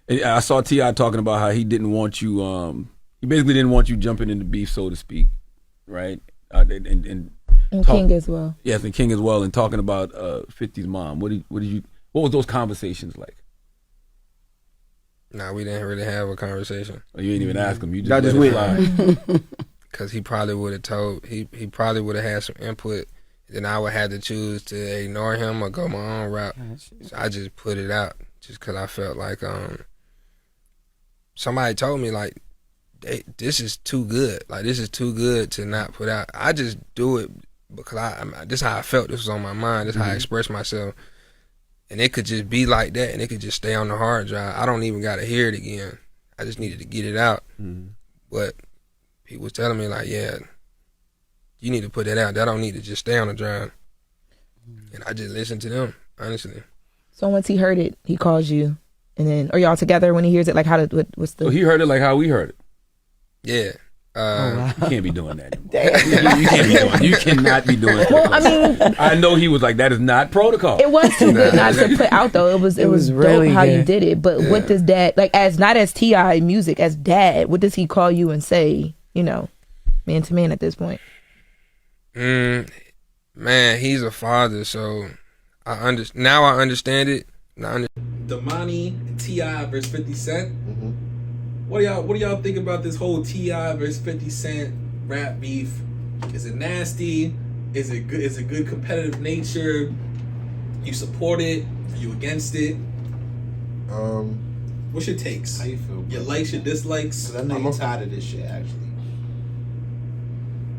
I saw T.I. talking about how he didn't want you. He basically didn't want you jumping into beef, so to speak, right? And King as well. Yes, and King as well, and talking about 50's mom. What was those conversations like? Nah, we didn't really have a conversation. Oh, you didn't even ask him. You just let it fly. Because he probably would have told. He probably would have had some input. Then I would have to choose to ignore him or go my own route. So I just put it out just because I felt like somebody told me like, this is too good. Like, this is too good to not put out. I just do it because this is how I felt. This was on my mind. This is how I expressed myself. And it could just be like that, and it could just stay on the hard drive. I don't even got to hear it again. I just needed to get it out. But people was telling me, like, yeah, you need to put that out. That don't need to just stay on the drive. And I just listened to them, honestly. So once he heard it, he calls you, and then are y'all together when he hears it? Like, what's the? So he heard it like how we heard it. Yeah. You can't be doing that. You can't be doing. You cannot be doing that. Well, I mean, I know he was like, that is not protocol. It was too good not to put out though. It was really dope how you did it. But what does dad like as not as T.I. music as dad? What does he call you and say? You know, man to man at this point. Man, he's a father, so now I understand it. Domani and T.I. versus 50 Cent. What do y'all think about this whole T.I. versus 50 Cent rap beef? Is it nasty? Is it good? Is it good competitive nature? You support it? Are you against it? What's your takes? How you feel, bro? Your likes, your dislikes? Because I know you're tired of this shit, actually.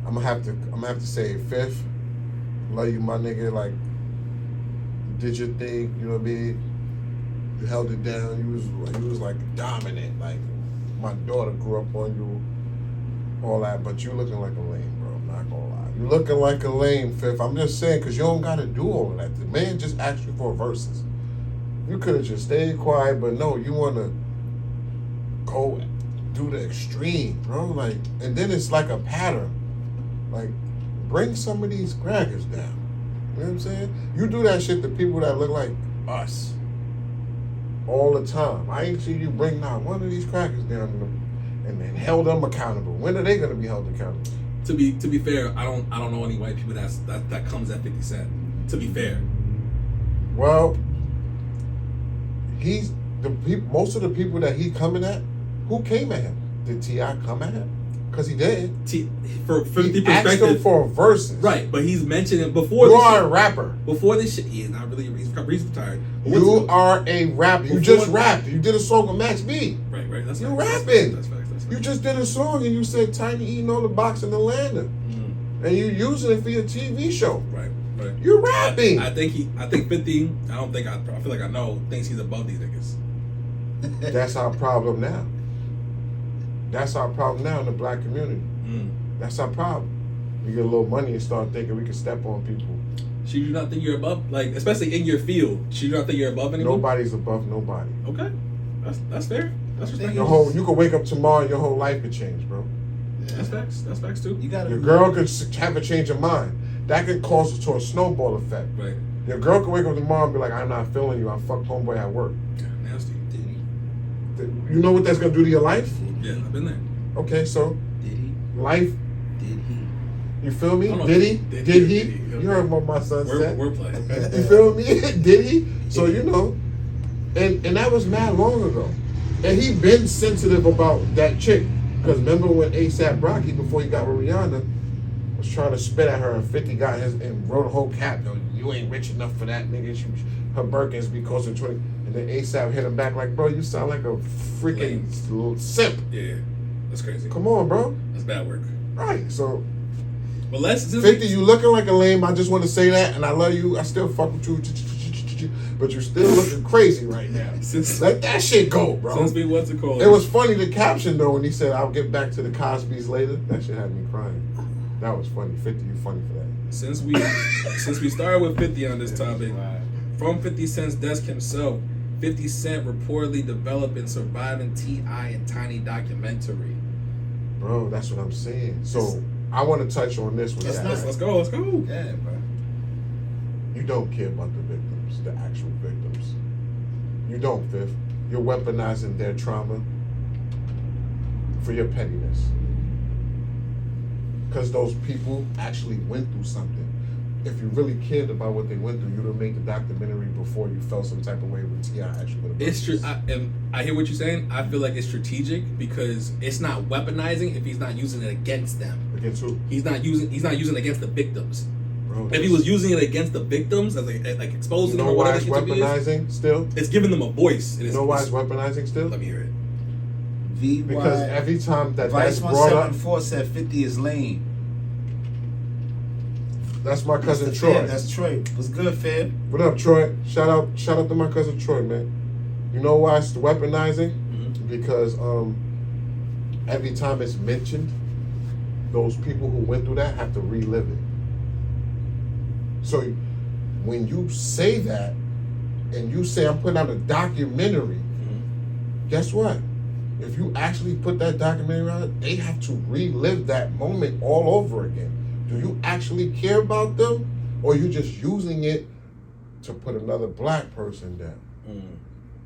I'm gonna have to say, Fifth, love you, my nigga. Like, you did your thing. You know what I mean? You held it down. You was like dominant. Like, my daughter grew up on you, all that. But you looking like a lame, bro. I'm not gonna lie. You looking like a lame, Fifth. I'm just saying, because you don't gotta do all of that. The man just asked you for verses. You could have just stayed quiet, but no, you wanna go do the extreme, bro. Like, and then it's like a pattern. Like, bring some of these crackers down. You know what I'm saying? You do that shit to people that look like us all the time. I ain't seen you bring not one of these crackers down and then held them accountable. When are they gonna be held accountable? To be fair, I don't know any white people that comes at 50 Cent. To be fair. Well, most of the people that he coming at, who came at him? Did T.I. come at him? Because he did. For 50 he asked him for verses. Right, but he's mentioned it before. You are a rapper. Before this shit, he's not really. He's retired. You are a rapper. You just rapped. You did a song with Max B. Right. That's you facts. rapping. That's facts. You just did a song and you said Tiny eating all the box in Atlanta, and you using it for your TV show. Right. You're rapping. I think 50. I feel like I know. Thinks he's above these niggas. That's our problem now. That's our problem now in the black community. That's our problem. We get a little money and start thinking we can step on people. Should you not think you're above, like, especially in your field? Should you not think you're above anyone? Nobody's above nobody. Okay, that's fair. That's respectful. You could wake up tomorrow and your whole life could change, bro. Yeah. That's facts too. Your girl could have a change of mind. That could cause it to a snowball effect. Right. Your girl could wake up tomorrow and be like, "I'm not feeling you. I fucked homeboy at work." Yeah, nasty. You know what that's gonna do to your life? Yeah, I've been there. Okay, so life. Did he? You feel me? Did he? he? Did he? You heard what my son said. Wordplay. You feel me? Did he? So you know, and that was mad long ago, and he been sensitive about that chick. Because remember when A$AP Rocky, before he got with Rihanna, was trying to spit at her, and 50 got his and wrote a whole cap. Yo, you ain't rich enough for that, nigga. Her Birkins be costing 20. And then A$AP hit him back like, bro, you sound like a freaking little simp. Yeah, that's crazy. Come on, bro. That's bad work. Right. So. But let's 50, you looking like a lame. I just want to say that, and I love you. I still fuck with you, but you're still looking crazy right now. Let that shit go, bro. Since we what's it called? It was funny the caption though when he said, "I'll get back to the Cosbys later." That shit had me crying. That was funny. 50, you funny for that. Since we started with 50 on this topic, from 50 Cent's desk himself, 50 Cent reportedly developed and surviving T.I. and Tiny documentary. Bro, that's what I'm saying. So. I want to touch on this one. Let's go. Yeah, bro. You don't care about the victims, the actual victims. You don't, Fifth. you're weaponizing their trauma for your pettiness. Because those people actually went through something. If you really cared about what they went through, you'd have made the documentary before you felt some type of way when T.I. actually would have. It's true. I hear what you're saying. I feel like it's strategic because it's not weaponizing if he's not using it against them. Against who? He's not using it against the victims. Bro, If he was using it against the victims, as like exposing you know them or why whatever it's weaponizing still? it's giving them a voice. You know why it's weaponizing still? Let me hear it. VY. Because every time that Vice that's brought up, 174 said 50 is lame. that's my cousin Mr. Troy. Fib, that's Troy. What's good, Fib? What up, Troy? Shout out to my cousin Troy, man. You know why it's weaponizing? Mm-hmm. Because every time it's mentioned, those people who went through that have to relive it. So when you say that, and you say I'm putting out a documentary, guess what? If you actually put that documentary out, they have to relive that moment all over again. Do you actually care about them, or are you just using it to put another black person down?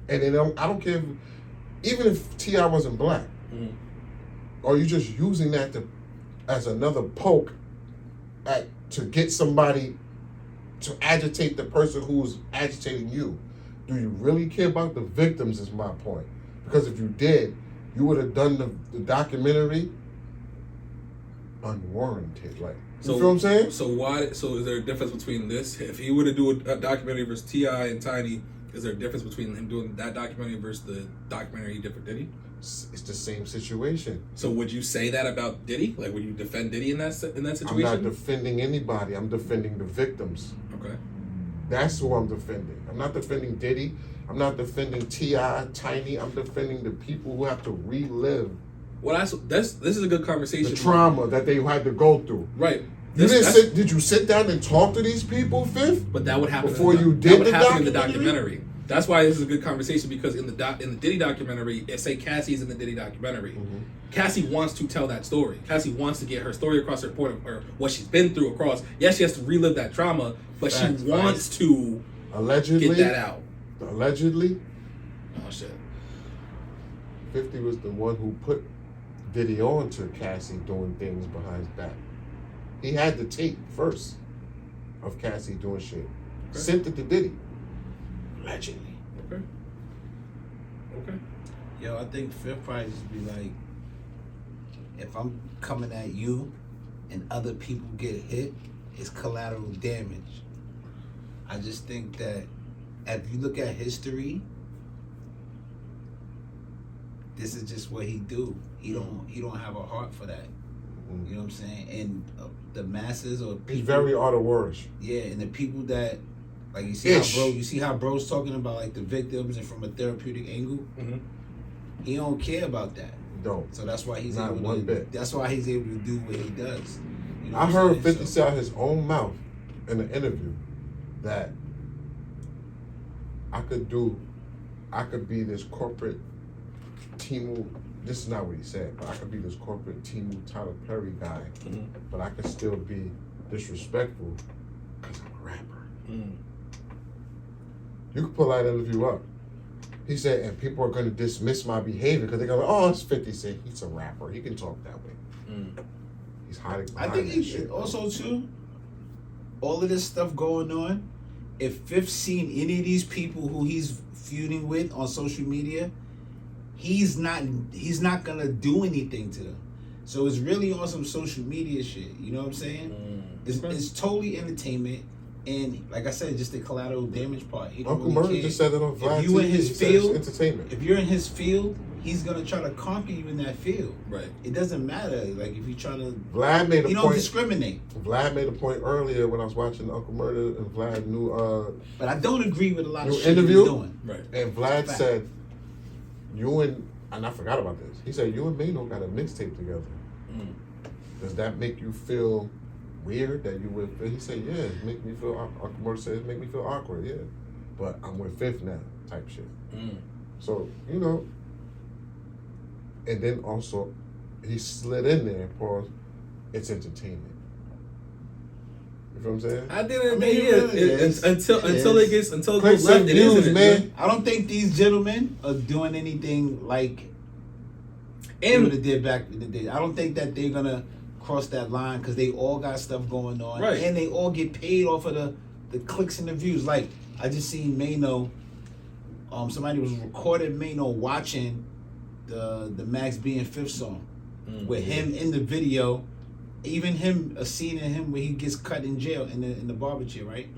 And then I don't care even if T.I. wasn't black, or you just using that as another poke to get somebody to agitate the person who's agitating you. Do you really care about the victims is my point. Because if you did, you would have done the documentary unwarranted. Like, you feel what I'm saying? So is there a difference between this? If he were to do a documentary versus T.I. and Tiny, is there a difference between him doing that documentary versus the documentary he did for Diddy? It's the same situation. So would you say that about Diddy? Like, would you defend Diddy in that situation? I'm not defending anybody. I'm defending the victims. Okay. That's who I'm defending. I'm not defending Diddy. I'm not defending T.I., Tiny. I'm defending the people who have to relive Well, this is a good conversation. the trauma that they had to go through. Right. Did you sit down and talk to these people, Fifth? But that would happen before in the, you that did would the happen in the documentary? documentary. That's why this is a good conversation, because in the Diddy documentary, say Cassie's in the Diddy documentary. Mm-hmm. Cassie wants to tell that story. Cassie wants to get her story across, her point of her what she's been through across. Yes, she has to relive that trauma, but she wants to allegedly get that out. Allegedly, Oh shit. 50 was the one who put Diddy on to Cassie doing things behind his back. He had the tape first of Cassie doing shit. Okay. Sent it to Diddy. Allegedly. Okay. Okay. Yo, I think Fifth probably just be like, if I'm coming at you and other people get hit, it's collateral damage. I just think that if you look at history, this is just what he do. He don't have a heart for that. You know what I'm saying? And the masses or people, He's very out of words. yeah, and the people that like you see how bro's talking about like the victims and from a therapeutic angle. Mm-hmm. He don't care about that. Don't. So that's why he's Not able one to. bit. That's why he's able to do what he does. You know I what I'm heard saying? 50 So- say out his own mouth in an interview that I could be this corporate Timu. This is not what he said, but I could be this corporate Timu Tyler Perry guy, but I could still be disrespectful because I'm a rapper. You can pull that interview up. He said, and people are going to dismiss my behavior because they're going to, oh, it's 50 Cent. He's a rapper. He can talk that way. He's hiding behind I think that he shit. also too. All of this stuff going on. If Fifth seen any of these people who he's feuding with on social media, he's not gonna do anything to them. So it's really on some social media shit. You know what I'm saying? It's totally entertainment, and like I said, just the collateral damage part. He don't Uncle really Murray care. just said it on Vlad If you in TV. his He said it's field, entertainment. if you're in his field, he's gonna try to conquer you in that field. Right. It doesn't matter. Like if you try to, Vlad made he a don't point. discriminate. Vlad made a point earlier when I was watching Uncle Murder and Vlad knew But I don't agree with a lot of New shit interview? he's doing. Right. and Vlad Fact. said you and I forgot about this. He said you and Mano got a mixtape together. Does that make you feel weird that you with Fifth? He said, yeah, it make me feel Uncle Murder said it make me feel awkward, yeah. But I'm with Fifth now, type shit. So, you know, and then also he slid in there, pause, it's entertainment. You know what I'm saying? I think until it goes Clicks left, and it views, isn't, man. I don't think these gentlemen are doing anything like they would have did back in the day. I don't think that they're gonna cross that line because they all got stuff going on, right? And they all get paid off of the clicks and the views. Like I just seen Mano. Somebody was recording Mano watching the Max B and Fifth song with him in the video. Even him, a scene in him where he gets cut in jail in the barber chair, right?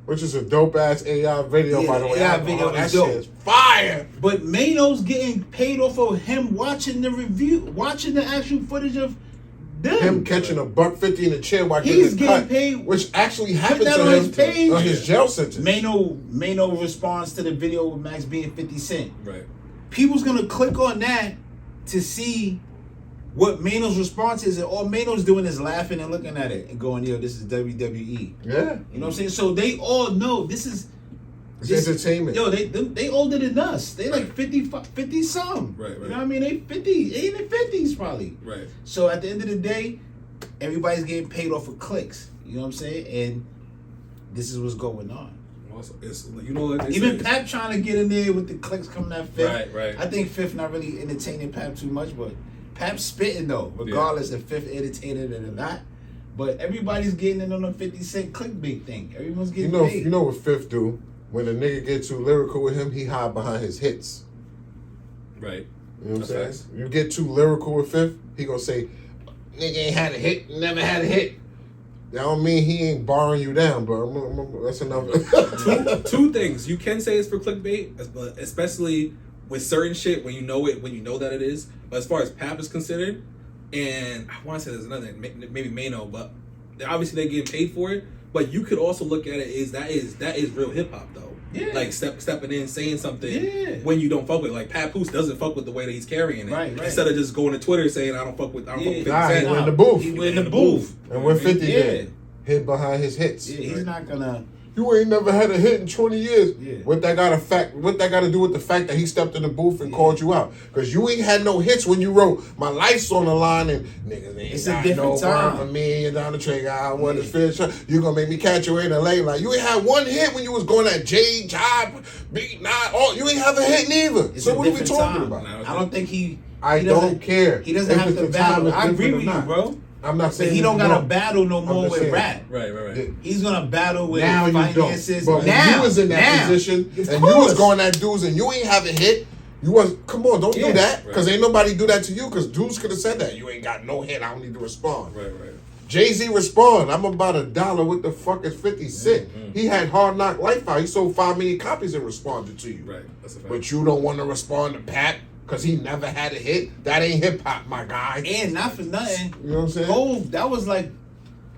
Which is a dope ass AI video, by the way. AI video that is dope. shit is fire. But Mano's getting paid off of him watching the review, watching the actual footage of them. Him catching $150 in the chair while He's getting getting cut, paid. which actually happened that to on him his page. on his jail sentence. Mano responds to the video with Max B and 50 Cent. Right. People's gonna click on that to see what Mano's response is, and all Mano's doing is laughing and looking at it and going, "Yo, this is WWE." Yeah, You know what I'm saying? So they all know this is entertainment. Yo, they older than us. They like 50 some. Right. You know what I mean? They 50, they in their 50s probably. Right. So at the end of the day, everybody's getting paid off of clicks. You know what I'm saying? And this is what's going on. Also, it's, you know what? Even Pap trying to get in there with the clicks coming at Fifth. Right. I think Fifth not really entertaining Pap too much, but Pap's spitting though, regardless if Fifth entertaining it or not. But everybody's getting in on the 50 Cent clickbait thing. Everyone's getting paid. You know what Fifth do? When a nigga get too lyrical with him, he hide behind his hits. Right. You know what I'm saying? You get too lyrical with Fifth, he gonna say, "Nigga ain't had a hit, never had a hit." That don't mean he ain't barring you down, but that's enough. Two things. You can say it's for clickbait, especially with certain shit when you know that it is. But as far as Pap is considered, and I want to say there's another, maybe Mano, but obviously they're getting paid for it. But you could also look at it as that is real hip hop though. Yeah. Like stepping in, saying something when you don't fuck with it. Like Papoose doesn't fuck with the way that he's carrying it. Right. Instead of just going to Twitter saying I don't fuck with 50 Cent. He went in the booth. He went in the booth. And what 50 did? Hid behind his hits. Yeah, he's not gonna. You ain't never had a hit in 20 years. Yeah. What that got to do with the fact that he stepped in the booth and called you out? Because you ain't had no hits when you wrote "My Life's on the Line" and niggas ain't it's got a different no time. word for me and down the trigger. I want to finish. You gonna make me catch you in LA? Like you ain't had one hit when you was going at J Job, Big Nine. Oh, you ain't have a hit neither. It's so a what are we different talking time. about? I don't think he. I don't care. He doesn't have to battle. I agree with you, bro. I'm not saying but he don't gotta battle no more with rap. Right. He's gonna battle with now finances. You don't. But when you was in that position and you was going at dudes and you ain't have a hit, you was come on, don't do that because ain't nobody do that to you because dudes could have said that you ain't got no hit. I don't need to respond. Right. Jay-Z respond. I'm about $1. What the fuck is 50 Cent? He had Hard Knock Life out. He sold 5 million copies and responded to you. Right. That's a fact. But you don't want to respond to Pat. Because he never had a hit. That ain't hip-hop, my guy. And not for nothing. You know what I'm saying? Hove, that was like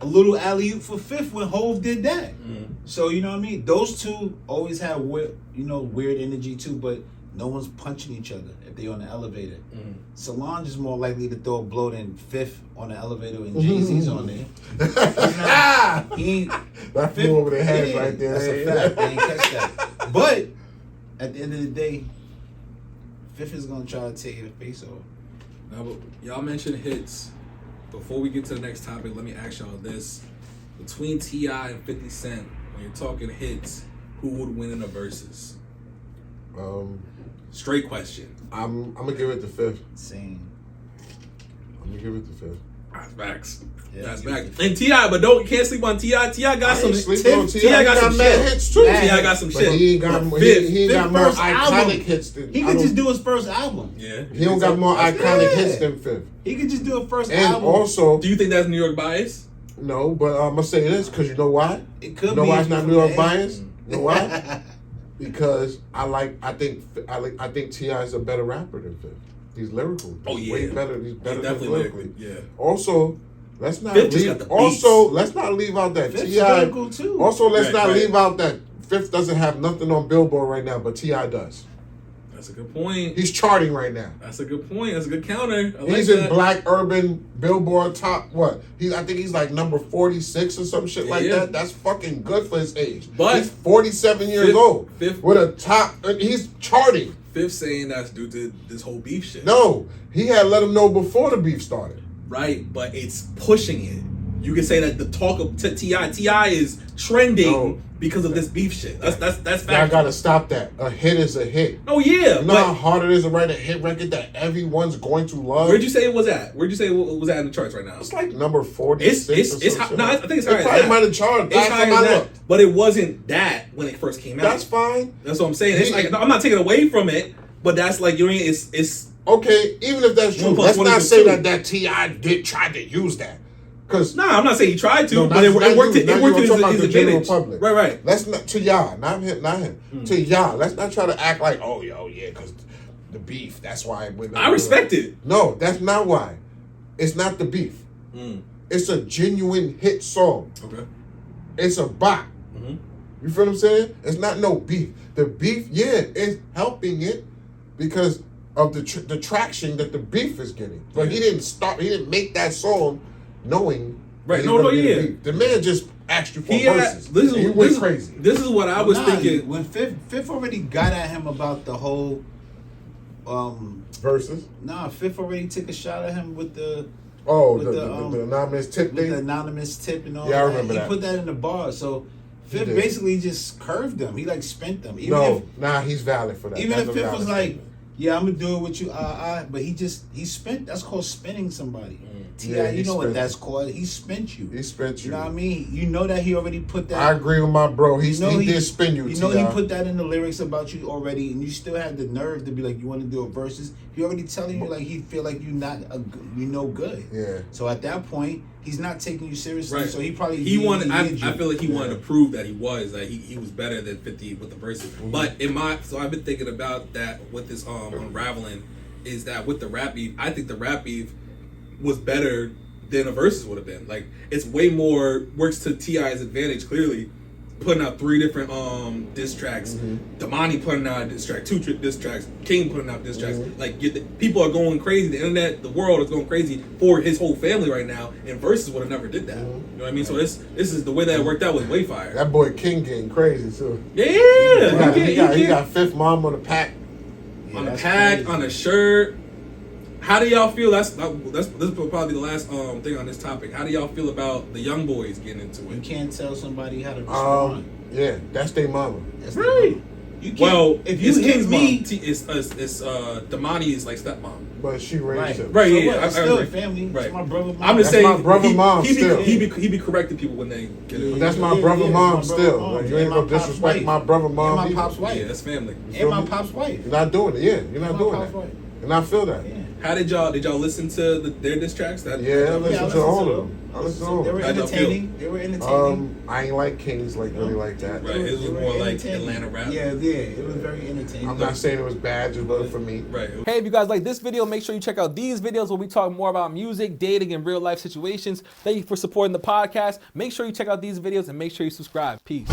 a little alley-oop for Fifth when Hove did that. So, you know what I mean? Those two always have weird energy too, but no one's punching each other if they on the elevator. Solange is more likely to throw a blow than Fifth on the elevator and Jay-Z's on there. That flew over their heads right there. That's a fact. They ain't catch that. But at the end of the day, Fifth is gonna try to take the face off. Now, but y'all mentioned hits. Before we get to the next topic, let me ask y'all this: between T.I. and 50 Cent, when you're talking hits, who would win in a versus? Straight question. I'm gonna give it to Fifth. Same. I'm gonna give it to Fifth. That's facts. Yeah, That's facts. And T.I., but you can't sleep on T.I. T.I. got some. T.I. got some mad shit. hits too. T.I. got some But shit. he ain't got more iconic hits than. He could just do his first album. Yeah. He don't got more iconic hits than Fifth. He could just do a first And album. also, Do you think that's New York bias? no, but I'm gonna say this because you know why? It could You know be why it's not New York bias? bias. You know why? Because I think T.I. is a better rapper than Fifth. He's lyrical. Oh, He's yeah. way better. He's better than Definitely lyrically. lyrical. Yeah. Also, let's not Fifth just got the beats. let's not leave out that Fifth's T.I. lyrical too. Also, let's Right, not right. leave out that Fifth doesn't have nothing on Billboard right now, but T.I. does. That's a good point. He's charting right now. That's a good point. That's a good counter. I He's like in that. Black Urban Billboard top what? I think he's like number 46 or some shit like Yeah. that. That's fucking good for his age. But he's 47 years Fifth- old. Fifth- with a top. He's charting. Fifth saying that's due to this whole beef shit. No, he had let him know before the beef started. Right, but it's pushing it. you can say that the talk of T.I. is trending because of this beef shit. That's fact. I gotta stop that. A hit is a hit. Oh yeah, you know how hard it is to write a hit record that everyone's going to love. Where'd you say it was at? Where'd you say it was at in the charts right now? It's like number 40. It's I think it's higher. It probably might have charted. It's higher than that, but it wasn't that when it first came out. That's fine. That's what I'm saying. It's like I'm not taking away from it, but that's like you know it's okay. Even if that's true, let's not say that T.I. did try to use that. Nah, I'm not saying he tried to, but it worked to his advantage. Right. Let's not to y'all, not him. To y'all, let's not try to act like, oh, yeah, because the beef. That's why. I respect it. No, that's not why. It's not the beef. It's a genuine hit song. Okay. It's a bop. You feel what I'm saying? It's not no beef. The beef, is helping it because of the traction that the beef is getting. But he didn't make that song knowing. Right. The man just asked you for verses. He went crazy. This is what I was thinking. When Fifth already got at him about the whole verses. Nah, Fifth already took a shot at him with the anonymous tip thing. The anonymous tip and all. Yeah, I remember that. He put that in the bar. So Fifth basically just curved them. He like spent them. He's valid for that. Even if Fifth was like, yeah, I'm gonna do it with you, but he spent. That's called spinning somebody. T.I., you know what that's called. He spent you. He spent you. You know what I mean? You know that he already put that. I agree with my bro. He did spin you. You know he put that in the lyrics about you already, and you still had the nerve to be like, you want to do a verses. He already telling you like he feel like you no good. Yeah. So at that point, he's not taking you seriously. Right. So he probably I feel like he wanted to prove that he was he was better than 50 with the verses. But I've been thinking about that with this unraveling is that with the rap beef, I think the rap beef was better than a versus would have been. Like it's way more works to T.I.'s advantage clearly, putting out 3 different diss tracks. Domani putting out a diss track, 2 diss tracks. King putting out diss tracks. Like people are going crazy. The internet, the world is going crazy for his whole family right now. And versus would have never did that. You know what I mean? So this is the way that it worked out was way fire. That boy King getting crazy too. Yeah, he got Fifth Mom on the pack. On the pack, crazy. On the shirt. How do y'all feel? This is probably the last thing on this topic. How do y'all feel about the young boys getting into it? You can't tell somebody how to respond. Yeah, that's their mama. That's right. You can't, if you hit me, it's Domani's like stepmom. But she raised him. Right, so yeah. It's still family. Right. It's my brother mom. I'm just saying, my brother mom still. He be correcting people when they get it. That's my brother mom still. Like, you ain't gonna disrespect my brother mom. And my pop's wife. Yeah, that's family. And my pop's wife. You're not doing it. Yeah, you're not doing that. And I feel that. Yeah. How did y'all listen to their diss tracks? I listened to all of them. I listened to all of them. They were entertaining. I ain't like Kings really like that. Right, it was more like Atlanta rap. Yeah, it was very entertaining. I'm not saying it was bad, just wasn't for me. Right. Hey, if you guys like this video, make sure you check out these videos where we talk more about music, dating, and real life situations. Thank you for supporting the podcast. Make sure you check out these videos and make sure you subscribe. Peace.